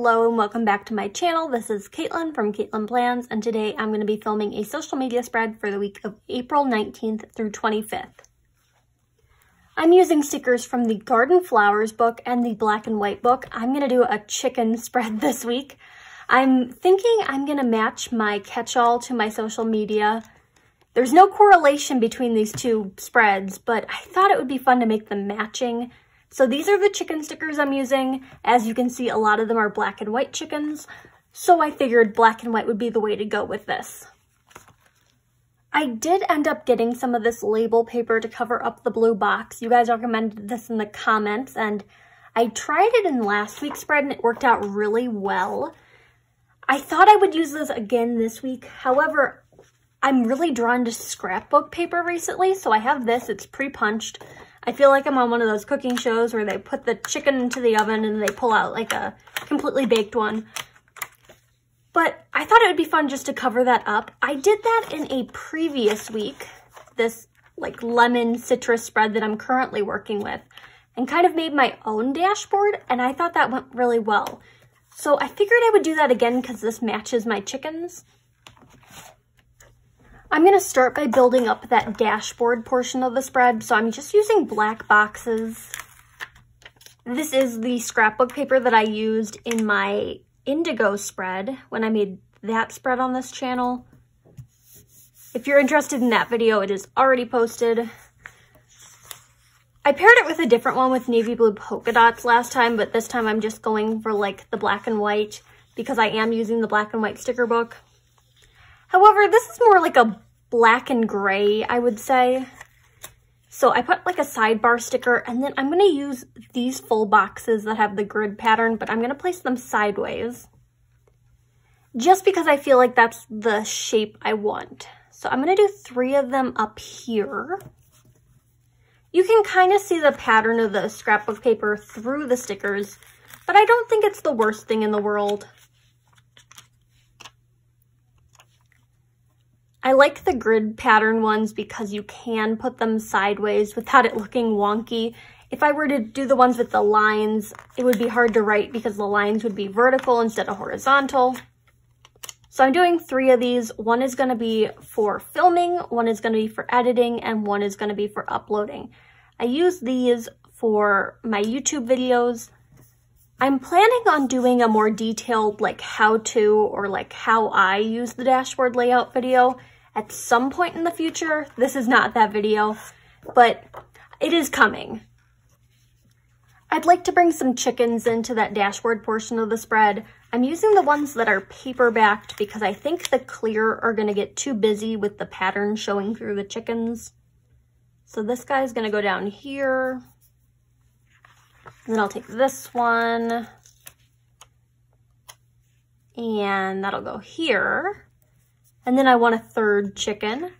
Hello and welcome back to my channel. This is Caitlin from Caitlin Plans, and today I'm going to be filming a social media spread for the week of April 19th through 25th. I'm using stickers from the Garden Flowers book and the Black and White book. I'm going to do a chicken spread this week. I'm thinking I'm going to match my catch-all to my social media. There's no correlation between these two spreads, but I thought it would be fun to make them matching. So these are the chicken stickers I'm using. As you can see, a lot of them are black and white chickens. So I figured black and white would be the way to go with this. I did end up getting some of this label paper to cover up the blue box. You guys recommended this in the comments, and I tried it in last week's spread and it worked out really well. I thought I would use this again this week. However, I'm really drawn to scrapbook paper recently, so I have this. It's pre-punched. I feel like I'm on one of those cooking shows where they put the chicken into the oven and they pull out like a completely baked one. But I thought it would be fun just to cover that up. I did that in a previous week, this like lemon citrus spread that I'm currently working with, and kind of made my own dashboard, and I thought that went really well. So I figured I would do that again because this matches my chickens. I'm going to start by building up that dashboard portion of the spread, so I'm just using black boxes. This is the scrapbook paper that I used in my indigo spread when I made that spread on this channel. If you're interested in that video, it is already posted. I paired it with a different one with navy blue polka dots last time, but this time I'm just going for like the black and white because I am using the black and white sticker book. However, this is more like a black and gray, I would say. So I put like a sidebar sticker, and then I'm going to use these full boxes that have the grid pattern, but I'm going to place them sideways just because I feel like that's the shape I want. So I'm going to do 3 of them up here. You can kind of see the pattern of the scrapbook paper through the stickers, but I don't think it's the worst thing in the world. I like the grid pattern ones because you can put them sideways without it looking wonky. If I were to do the ones with the lines, it would be hard to write because the lines would be vertical instead of horizontal. So I'm doing 3 of these. One is going to be for filming, one is going to be for editing, and one is going to be for uploading. I use these for my YouTube videos. I'm planning on doing a more detailed like how-to or like how I use the dashboard layout video at some point in the future. This is not that video, but it is coming. I'd like to bring some chickens into that dashboard portion of the spread. I'm using the ones that are paper backed because I think the clear are going to get too busy with the pattern showing through the chickens. So this guy's going to go down here. And then I'll take this one. And that'll go here. And then I want a 3rd chicken.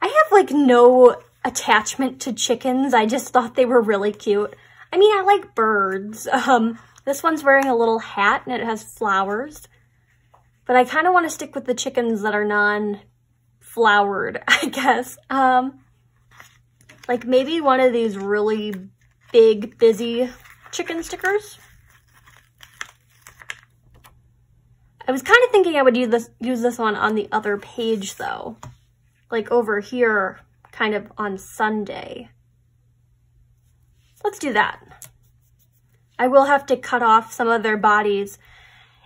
I have like no attachment to chickens. I just thought they were really cute. I mean, I like birds. This one's wearing a little hat and it has flowers. But I kind of want to stick with the chickens that are non-flowered, I guess. Like maybe one of these really big, busy chicken stickers. I was kind of thinking I would use this one on the other page though, like over here, kind of on Sunday. Let's do that. I will have to cut off some of their bodies.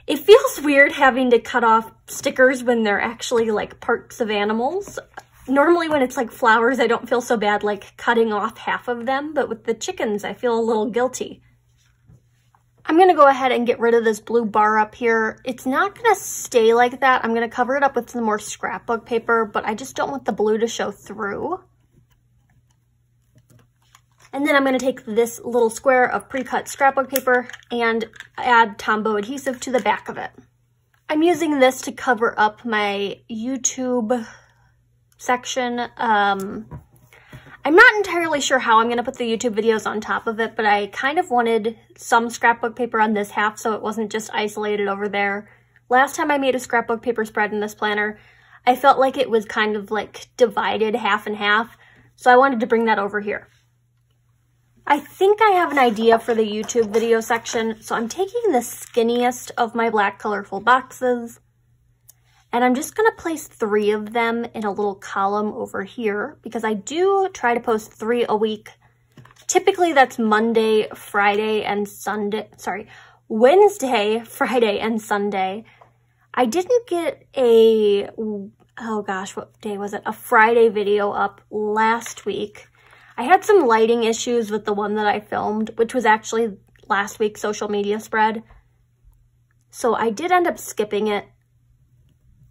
It feels weird having to cut off stickers when they're actually like parts of animals. Normally when it's like flowers, I don't feel so bad like cutting off half of them, but with the chickens, I feel a little guilty. I'm going to go ahead and get rid of this blue bar up here. It's not going to stay like that. I'm going to cover it up with some more scrapbook paper, but I just don't want the blue to show through. And then I'm going to take this little square of pre-cut scrapbook paper and add Tombow adhesive to the back of it. I'm using this to cover up my YouTube section. I'm not entirely sure how I'm going to put the YouTube videos on top of it, but I kind of wanted some scrapbook paper on this half so it wasn't just isolated over there. Last time I made a scrapbook paper spread in this planner, I felt like it was kind of like divided half and half, so I wanted to bring that over here. I think I have an idea for the YouTube video section, so I'm taking the skinniest of my black colorful boxes, and I'm just going to place 3 of them in a little column over here, because I do try to post 3 a week. Typically that's Monday, Friday, and Sunday, Wednesday, Friday, and Sunday. I didn't get a, oh gosh, what day was it? A Friday video up last week. I had some lighting issues with the one that I filmed, which was actually last week's social media spread. So I did end up skipping it.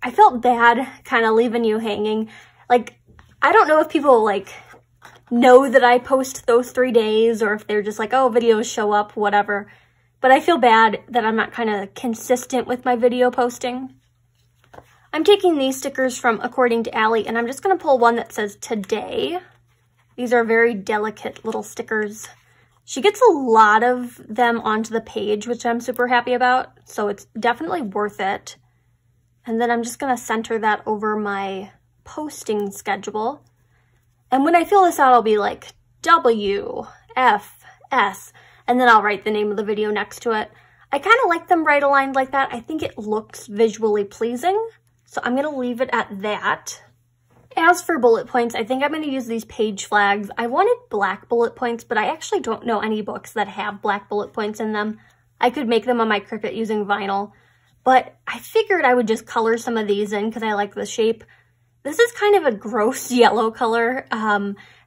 I felt bad kind of leaving you hanging. Like, I don't know if people like know that I post those 3 days or if they're just like, oh, videos show up, whatever. But I feel bad that I'm not kind of consistent with my video posting. I'm taking these stickers from According to Allie, and I'm just going to pull one that says today. These are very delicate little stickers. She gets a lot of them onto the page, which I'm super happy about, so it's definitely worth it. And then I'm just going to center that over my posting schedule. And when I fill this out, I'll be like W, F, S, and then I'll write the name of the video next to it. I kind of like them right aligned like that. I think it looks visually pleasing, so I'm going to leave it at that. As for bullet points, I think I'm going to use these page flags. I wanted black bullet points, but I actually don't know any books that have black bullet points in them. I could make them on my Cricut using vinyl, but I figured I would just color some of these in because I like the shape. This is kind of a gross yellow color,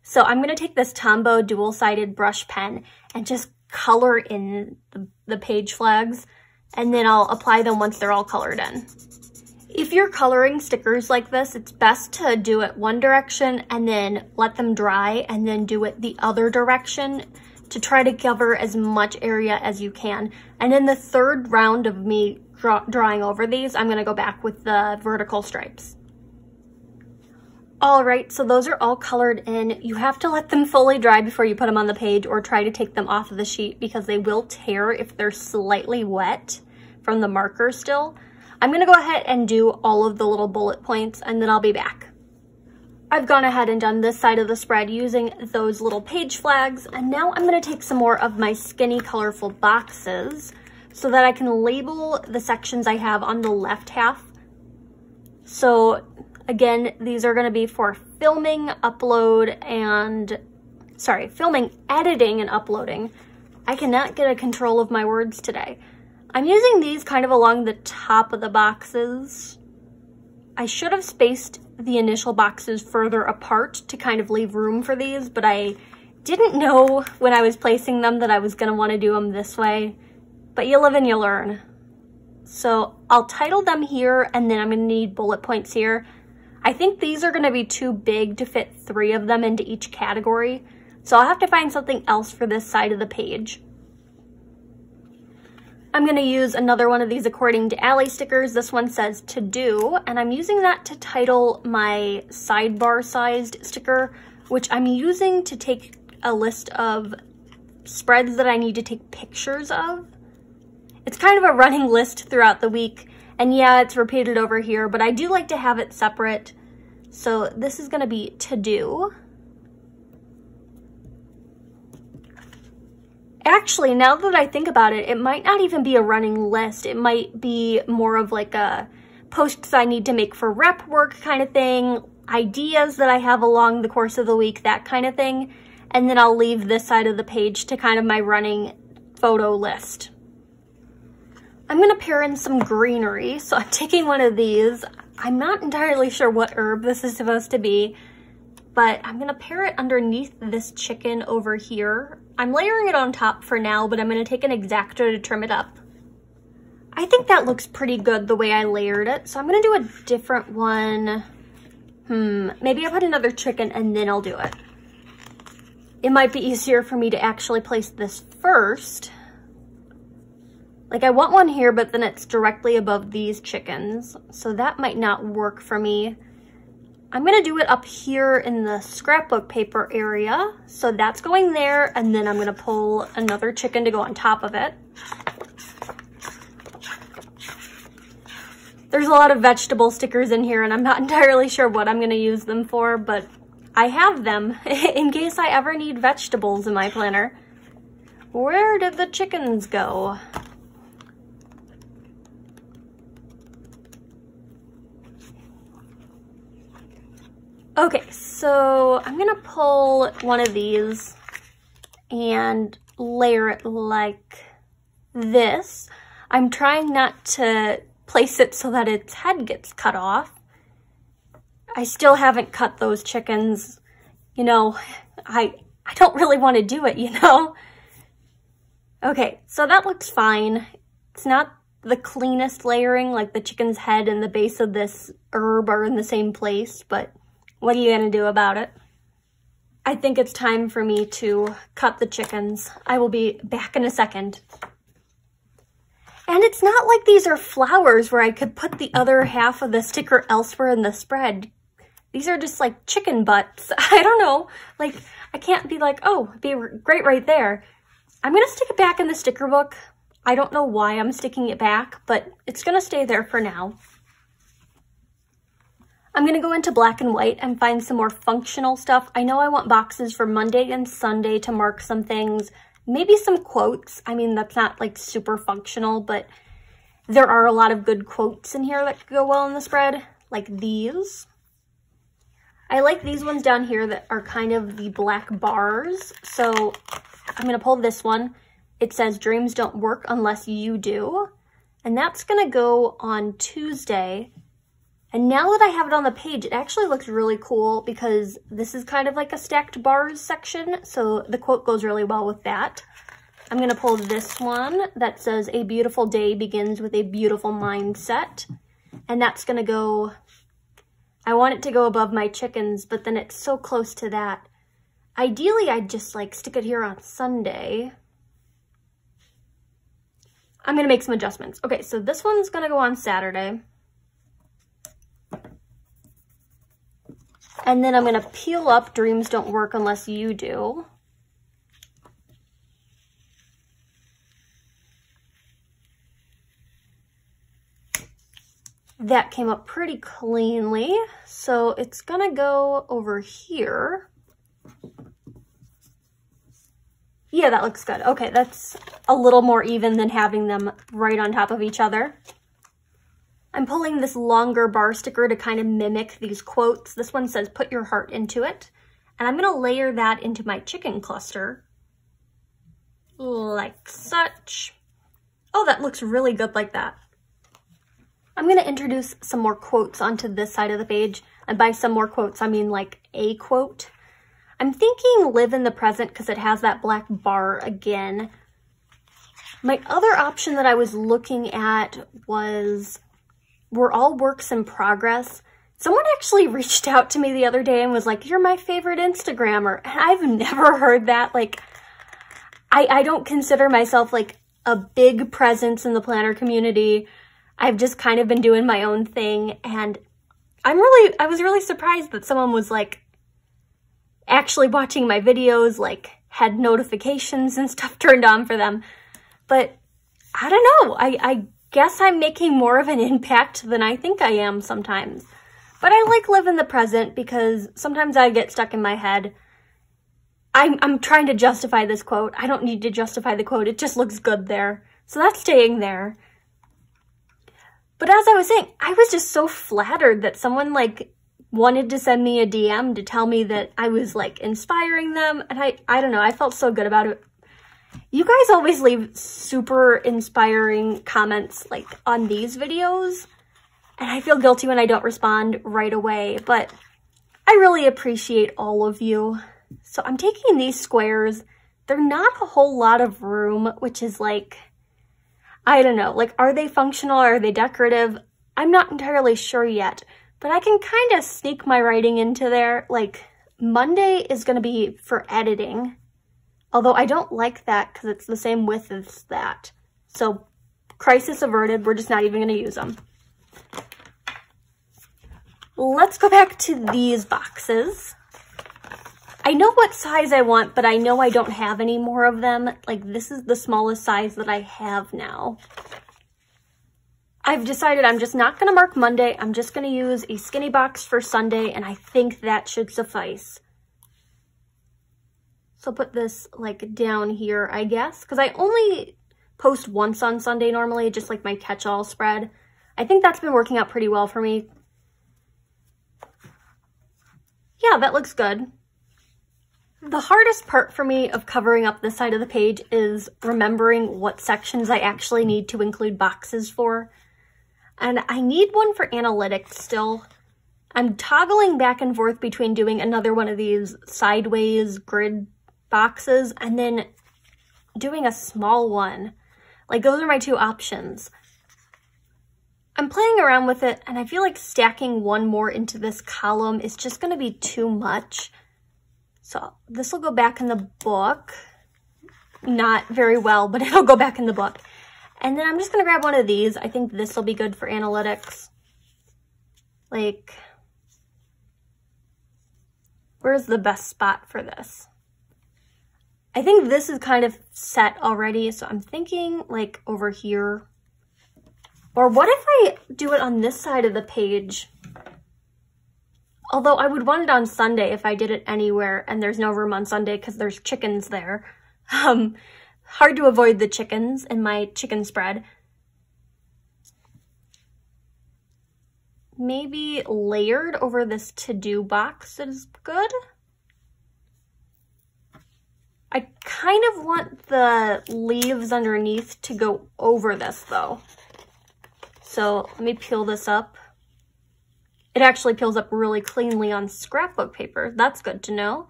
so I'm going to take this Tombow dual-sided brush pen and just color in the page flags, and then I'll apply them once they're all colored in. If you're coloring stickers like this, it's best to do it one direction and then let them dry and then do it the other direction to try to cover as much area as you can. And in the third round of me drawing over these, I'm going to go back with the vertical stripes. All right, so those are all colored in. You have to let them fully dry before you put them on the page or try to take them off of the sheet because they will tear if they're slightly wet from the marker still. I'm going to go ahead and do all of the little bullet points and then I'll be back. I've gone ahead and done this side of the spread using those little page flags, and now I'm going to take some more of my skinny colorful boxes so that I can label the sections I have on the left half. So again, these are going to be for filming, filming, editing, and uploading. I cannot get a control of my words today. I'm using these kind of along the top of the boxes. I should have spaced the initial boxes further apart to kind of leave room for these, but I didn't know when I was placing them that I was going to want to do them this way. But you live and you learn. So I'll title them here, and then I'm going to need bullet points here. I think these are going to be too big to fit 3 of them into each category, so I'll have to find something else for this side of the page. I'm going to use another one of these According to Allie stickers. This one says to do, and I'm using that to title my sidebar sized sticker, which I'm using to take a list of spreads that I need to take pictures of. It's kind of a running list throughout the week, and yeah, it's repeated over here, but I do like to have it separate. So this is going to be to do. Actually, now that I think about it, it might not even be a running list. It might be more of like a posts I need to make for rep work kind of thing, ideas that I have along the course of the week, that kind of thing. And then I'll leave this side of the page to kind of my running photo list. I'm going to pair in some greenery, so I'm taking one of these. I'm not entirely sure what herb this is supposed to be, but I'm going to pair it underneath this chicken over here. I'm layering it on top for now, but I'm going to take an X-Acto to trim it up. I think that looks pretty good the way I layered it, so I'm going to do a different one. Maybe I'll put another chicken and then I'll do it. It might be easier for me to actually place this first. Like I want one here, but then it's directly above these chickens, so that might not work for me. I'm gonna do it up here in the scrapbook paper area. So that's going there, and then I'm gonna pull another chicken to go on top of it. There's a lot of vegetable stickers in here, and I'm not entirely sure what I'm gonna use them for, but I have them in case I ever need vegetables in my planner. Where did the chickens go? Okay, so I'm gonna pull one of these and layer it like this. I'm trying not to place it so that its head gets cut off. I still haven't cut those chickens. You know, I don't really want to do it, you know? Okay, so that looks fine. It's not the cleanest layering, like the chicken's head and the base of this herb are in the same place, but what are you gonna do about it? I think it's time for me to cut the chickens. I will be back in a second. And it's not like these are flowers where I could put the other half of the sticker elsewhere in the spread. These are just like chicken butts. I don't know. Like, I can't be like, oh, it'd be great right there. I'm gonna stick it back in the sticker book. I don't know why I'm sticking it back, but it's gonna stay there for now. I'm gonna go into black and white and find some more functional stuff. I know I want boxes for Monday and Sunday to mark some things. Maybe some quotes. I mean, that's not like super functional, but there are a lot of good quotes in here that could go well in the spread, like these. I like these ones down here that are kind of the black bars. So I'm gonna pull this one. It says, dreams don't work unless you do. And that's gonna go on Tuesday. And now that I have it on the page, it actually looks really cool because this is kind of like a stacked bars section. So the quote goes really well with that. I'm gonna pull this one that says, a beautiful day begins with a beautiful mindset. And that's gonna go, I want it to go above my chickens, but then it's so close to that. Ideally, I'd just like stick it here on Sunday. I'm gonna make some adjustments. Okay, so this one's gonna go on Saturday. And then I'm gonna peel up Dreams Don't Work Unless You Do. That came up pretty cleanly. So it's gonna go over here. Yeah, that looks good. Okay, that's a little more even than having them right on top of each other. I'm pulling this longer bar sticker to kind of mimic these quotes. This one says, put your heart into it. And I'm gonna layer that into my chicken cluster. Like such. Oh, that looks really good like that. I'm gonna introduce some more quotes onto this side of the page. And by some more quotes, I mean like a quote. I'm thinking live in the present because it has that black bar again. My other option that I was looking at was, we're all works in progress. Someone actually reached out to me the other day and was like, you're my favorite Instagrammer. And I've never heard that. Like, I don't consider myself like a big presence in the planner community. I've just kind of been doing my own thing. And I was really surprised that someone was like actually watching my videos, like had notifications and stuff turned on for them. But I don't know. I guess I'm making more of an impact than I think I am sometimes. But I like live in the present because sometimes I get stuck in my head. I'm trying to justify this quote. I don't need to justify the quote. It just looks good there. So that's staying there. But as I was saying, I was just so flattered that someone like wanted to send me a DM to tell me that I was like inspiring them. And I don't know, I felt so good about it. You guys always leave super inspiring comments like on these videos, and I feel guilty when I don't respond right away, but I really appreciate all of you. So I'm taking these squares. They're not a whole lot of room, which is like, I don't know, like are they functional? Are they decorative? I'm not entirely sure yet, but I can kind of sneak my writing into there. Like Monday is going to be for editing. Although I don't like that because it's the same width as that. So, crisis averted, we're just not even going to use them. Let's go back to these boxes. I know what size I want, but I know I don't have any more of them. Like, this is the smallest size that I have now. I've decided I'm just not going to mark Monday. I'm just going to use a skinny box for Sunday, and I think that should suffice. So I'll put this like down here, I guess, because I only post once on Sunday normally, just like my catch-all spread. I think that's been working out pretty well for me. Yeah, that looks good. The hardest part for me of covering up this side of the page is remembering what sections I actually need to include boxes for. And I need one for analytics still. I'm toggling back and forth between doing another one of these sideways grid boxes and then doing a small one. Like, those are my two options. I'm playing around with it, and I feel like stacking one more into this column is just going to be too much. So this will go back in the book. Not very well, but it'll go back in the book. And then I'm just going to grab one of these. I think this will be good for analytics. Like, where's the best spot for this? I think this is kind of set already, so I'm thinking like over here. Or what if I do it on this side of the page? Although I would want it on Sunday if I did it anywhere and there's no room on Sunday because there's chickens there. Hard to avoid the chickens in my chicken spread. Maybe layered over this to-do box is good. I kind of want the leaves underneath to go over this though. So let me peel this up. It actually peels up really cleanly on scrapbook paper. That's good to know.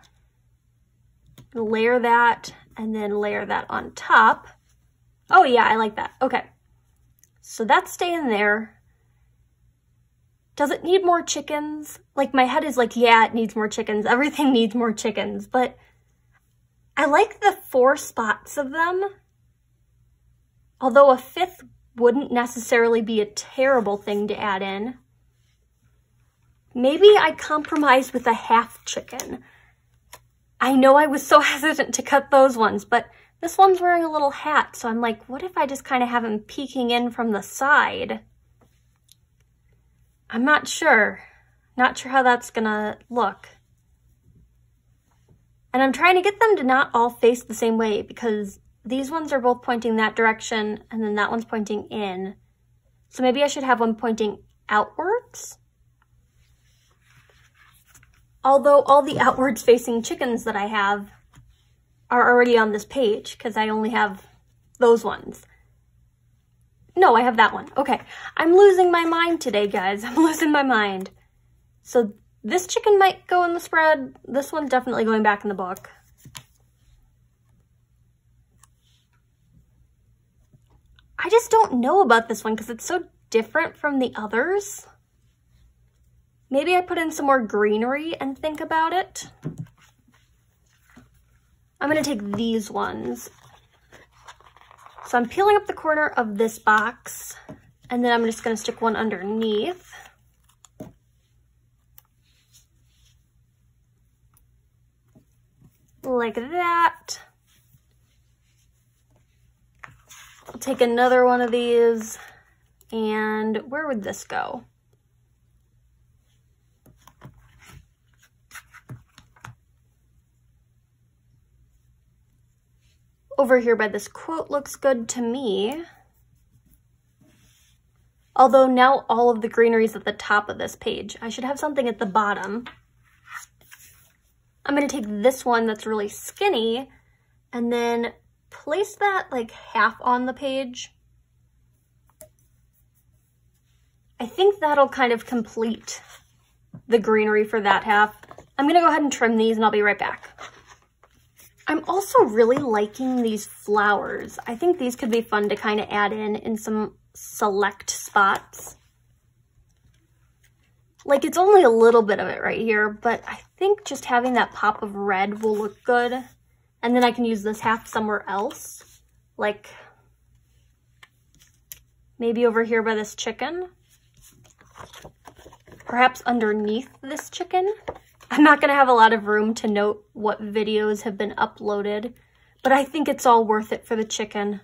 Layer that and then layer that on top. Oh yeah, I like that. Okay. So that's staying there. Does it need more chickens? Like, my head is like, yeah, it needs more chickens. Everything needs more chickens, but I like the 4 spots of them. Although a 5th wouldn't necessarily be a terrible thing to add in. Maybe I compromise with a half chicken. I know I was so hesitant to cut those ones, but this one's wearing a little hat, so I'm like, what if I just kind of have him peeking in from the side? I'm not sure. Not sure how that's gonna look. And I'm trying to get them to not all face the same way because these ones are both pointing that direction and then that one's pointing in. So maybe I should have one pointing outwards? Although all the outwards facing chickens that I have are already on this page because I only have those ones. No, I have that one. Okay, I'm losing my mind today, guys. I'm losing my mind. So this chicken might go in the spread. This one's definitely going back in the book. I just don't know about this one because it's so different from the others. Maybe I put in some more greenery and think about it. I'm going to take these ones. So I'm peeling up the corner of this box, and then I'm just going to stick one underneath. Like that. I'll take another one of these, and where would this go? Over here by this quote looks good to me. Although now all of the greenery is at the top of this page. I should have something at the bottom. I'm going to take this one that's really skinny and then place that like half on the page. I think that'll kind of complete the greenery for that half. I'm going to go ahead and trim these and I'll be right back. I'm also really liking these flowers. I think these could be fun to kind of add in some select spots. Like, it's only a little bit of it right here, but I think just having that pop of red will look good. And then I can use this half somewhere else. Like, maybe over here by this chicken. Perhaps underneath this chicken. I'm not going to have a lot of room to note what videos have been uploaded, but I think it's all worth it for the chicken.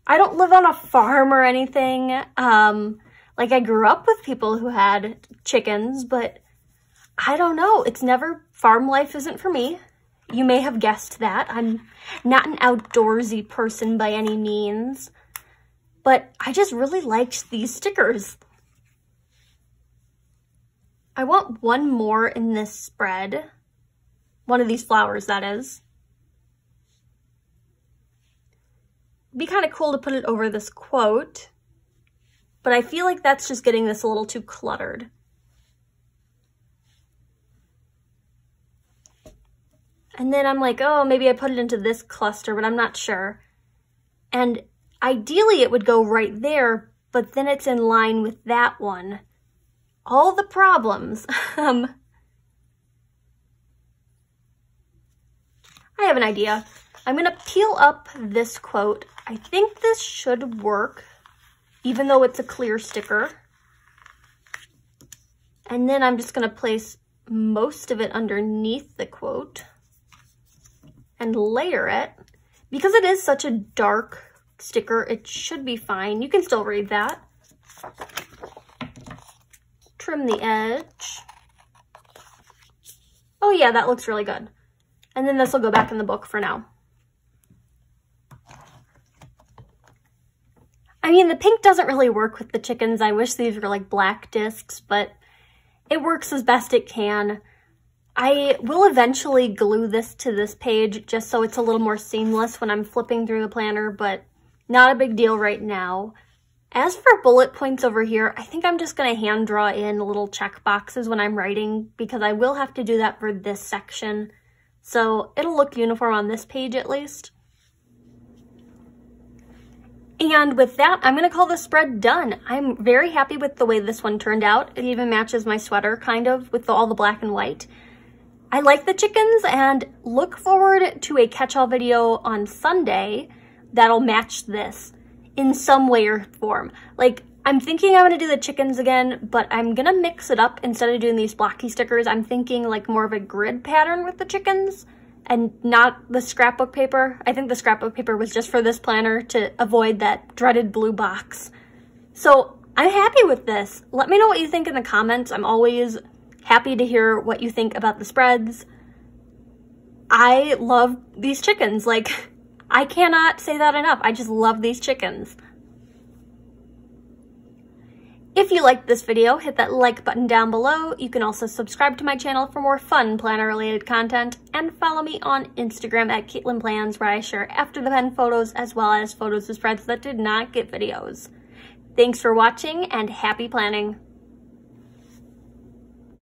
I don't live on a farm or anything. Like, I grew up with people who had chickens, but I don't know. It's never, farm life isn't for me. You may have guessed that. I'm not an outdoorsy person by any means, but I just really liked these stickers. I want one more in this spread. One of these flowers, that is. It'd be kind of cool to put it over this quote, but I feel like that's just getting this a little too cluttered. And then I'm like, oh, maybe I put it into this cluster, but I'm not sure. And ideally it would go right there, but then it's in line with that one. All the problems. I have an idea. I'm gonna peel up this quote. I think this should work, even though it's a clear sticker. And then I'm just gonna place most of it underneath the quote and layer it. Because it is such a dark sticker, it should be fine. You can still read that. Trim the edge. Oh yeah, that looks really good. And then this will go back in the book for now. I mean, the pink doesn't really work with the chickens. I wish these were like black discs, but it works as best it can. I will eventually glue this to this page just so it's a little more seamless when I'm flipping through the planner, but not a big deal right now. As for bullet points over here, I think I'm just going to hand draw in little check boxes when I'm writing because I will have to do that for this section. So it'll look uniform on this page at least. And with that, I'm going to call the spread done. I'm very happy with the way this one turned out. It even matches my sweater kind of with all the black and white. I like the chickens and look forward to a catch-all video on Sunday that'll match this in some way or form. Like, I'm thinking I'm going to do the chickens again, but I'm going to mix it up. Instead of doing these blocky stickers, I'm thinking like more of a grid pattern with the chickens and not the scrapbook paper. I think the scrapbook paper was just for this planner to avoid that dreaded blue box. So I'm happy with this. Let me know what you think in the comments. I'm always happy to hear what you think about the spreads. I love these chickens. Like, I cannot say that enough. I just love these chickens. If you liked this video, hit that like button down below. You can also subscribe to my channel for more fun planner-related content, and follow me on Instagram at Caitlin Plans, where I share after the pen photos as well as photos of spreads that did not get videos. Thanks for watching, and happy planning!